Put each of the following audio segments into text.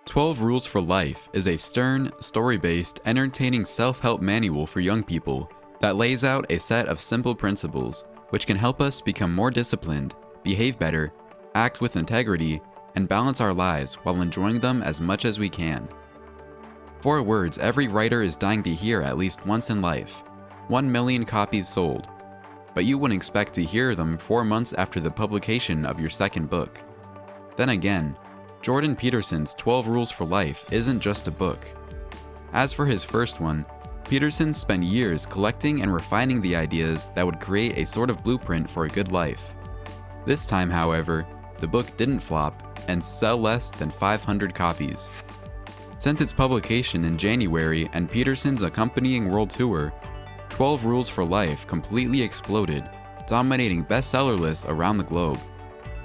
12 Rules for Life is a stern, story-based, entertaining self-help manual for young people that lays out a set of simple principles which can help us become more disciplined, behave better, act with integrity, and balance our lives while enjoying them as much as we can. 4 words every writer is dying to hear at least once in life. 1 million copies sold. But you wouldn't expect to hear them 4 months after the publication of your second book. Then again, Jordan Peterson's 12 Rules for Life isn't just a book. As for his first one, Peterson spent years collecting and refining the ideas that would create a sort of blueprint for a good life. This time, however, the book didn't flop and sell less than 500 copies. Since its publication in January and Peterson's accompanying world tour, 12 Rules for Life completely exploded, dominating bestseller lists around the globe.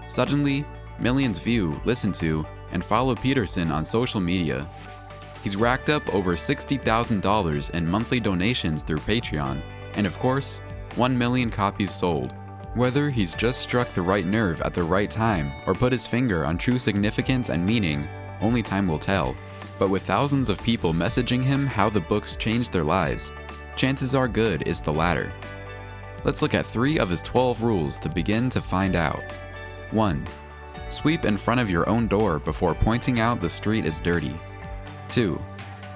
Suddenly, millions view, listen to, and follow Peterson on social media. He's racked up over $60,000 in monthly donations through Patreon, and of course, 1 million copies sold. Whether he's just struck the right nerve at the right time or put his finger on true significance and meaning, only time will tell. But with thousands of people messaging him how the books changed their lives, chances are good it's the latter. Let's look at 3 of his 12 rules to begin to find out. 1. Sweep in front of your own door before pointing out the street is dirty. 2.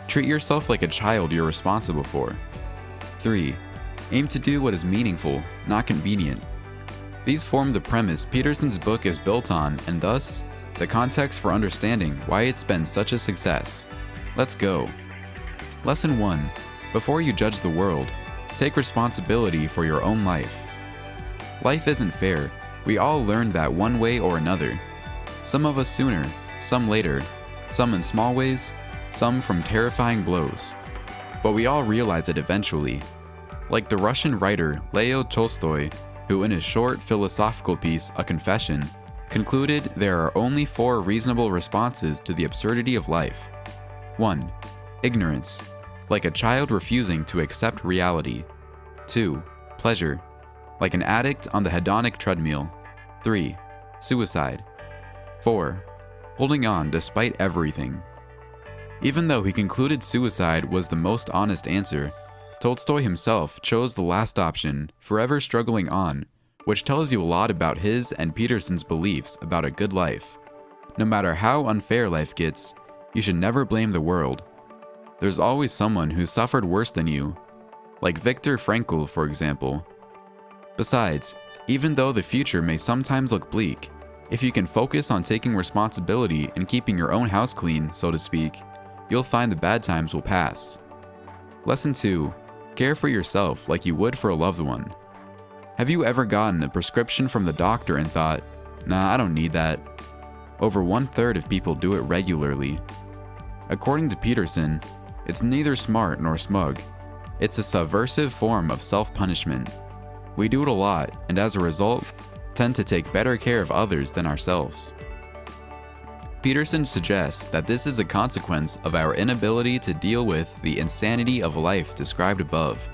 Treat yourself like a child you're responsible for. 3. Aim to do what is meaningful, not convenient. These form the premise Peterson's book is built on and thus, the context for understanding why it's been such a success. Let's go. Lesson 1. Before you judge the world, take responsibility for your own life. Life isn't fair. We all learned that one way or another. Some of us sooner, some later, some in small ways, some from terrifying blows. But we all realize it eventually. Like the Russian writer Leo Tolstoy, who in his short philosophical piece, A Confession, concluded there are only 4 reasonable responses to the absurdity of life. 1. Ignorance, like a child refusing to accept reality. 2. Pleasure, like an addict on the hedonic treadmill. 3. Suicide. 4. Holding on despite everything. Even though he concluded suicide was the most honest answer, Tolstoy himself chose the last option, forever struggling on, which tells you a lot about his and Peterson's beliefs about a good life. No matter how unfair life gets, you should never blame the world. There's always someone who suffered worse than you, like Viktor Frankl, for example. Besides, even though the future may sometimes look bleak, if you can focus on taking responsibility and keeping your own house clean, so to speak, you'll find the bad times will pass. Lesson 2. Care for yourself like you would for a loved one. Have you ever gotten a prescription from the doctor and thought, nah, I don't need that? Over 1/3 of people do it regularly. According to Peterson, it's neither smart nor smug. It's a subversive form of self-punishment. We do it a lot, and as a result, tend to take better care of others than ourselves. Peterson suggests that this is a consequence of our inability to deal with the insanity of life described above.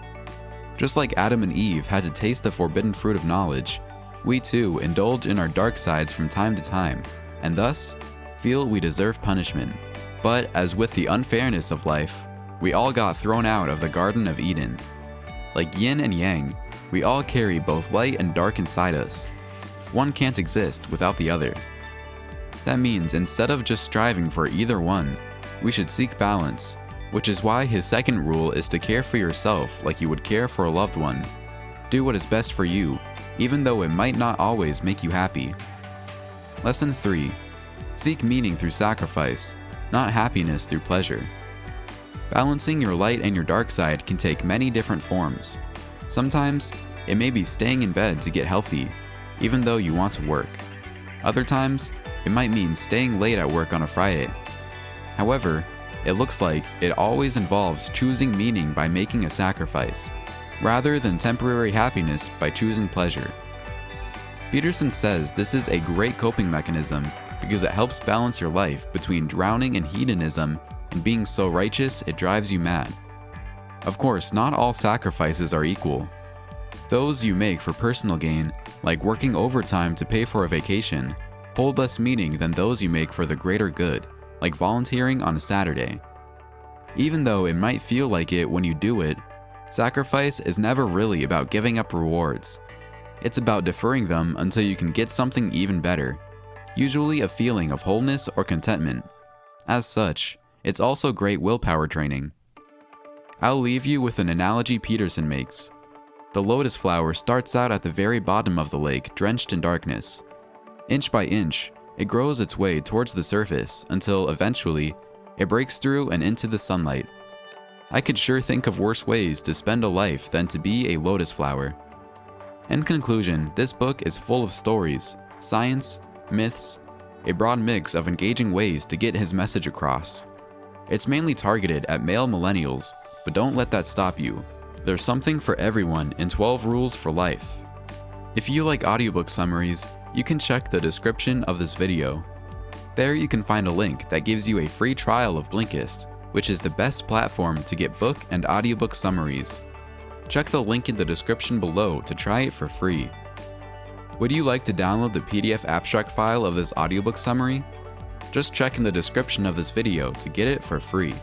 Just like Adam and Eve had to taste the forbidden fruit of knowledge, we too indulge in our dark sides from time to time, and thus feel we deserve punishment. But as with the unfairness of life, we all got thrown out of the Garden of Eden. Like yin and yang, we all carry both light and dark inside us. One can't exist without the other. That means instead of just striving for either one, we should seek balance, which is why his second rule is to care for yourself like you would care for a loved one. Do what is best for you, even though it might not always make you happy. Lesson 3. Seek meaning through sacrifice, not happiness through pleasure. Balancing your light and your dark side can take many different forms. Sometimes, it may be staying in bed to get healthy, even though you want to work. Other times, it might mean staying late at work on a Friday. However, it looks like it always involves choosing meaning by making a sacrifice, rather than temporary happiness by choosing pleasure. Peterson says this is a great coping mechanism because it helps balance your life between drowning in hedonism and being so righteous it drives you mad. Of course, not all sacrifices are equal. Those you make for personal gain, like working overtime to pay for a vacation, hold less meaning than those you make for the greater good, like volunteering on a Saturday. Even though it might feel like it when you do it, sacrifice is never really about giving up rewards. It's about deferring them until you can get something even better, usually a feeling of wholeness or contentment. As such, it's also great willpower training. I'll leave you with an analogy Peterson makes. The lotus flower starts out at the very bottom of the lake, drenched in darkness. Inch by inch, it grows its way towards the surface until eventually, it breaks through and into the sunlight. I could sure think of worse ways to spend a life than to be a lotus flower. In conclusion, this book is full of stories, science, myths, a broad mix of engaging ways to get his message across. It's mainly targeted at male millennials, but don't let that stop you. There's something for everyone in 12 Rules for Life. If you like audiobook summaries, you can check the description of this video. There you can find a link that gives you a free trial of Blinkist, which is the best platform to get book and audiobook summaries. Check the link in the description below to try it for free. Would you like to download the PDF abstract file of this audiobook summary? Just check in the description of this video to get it for free.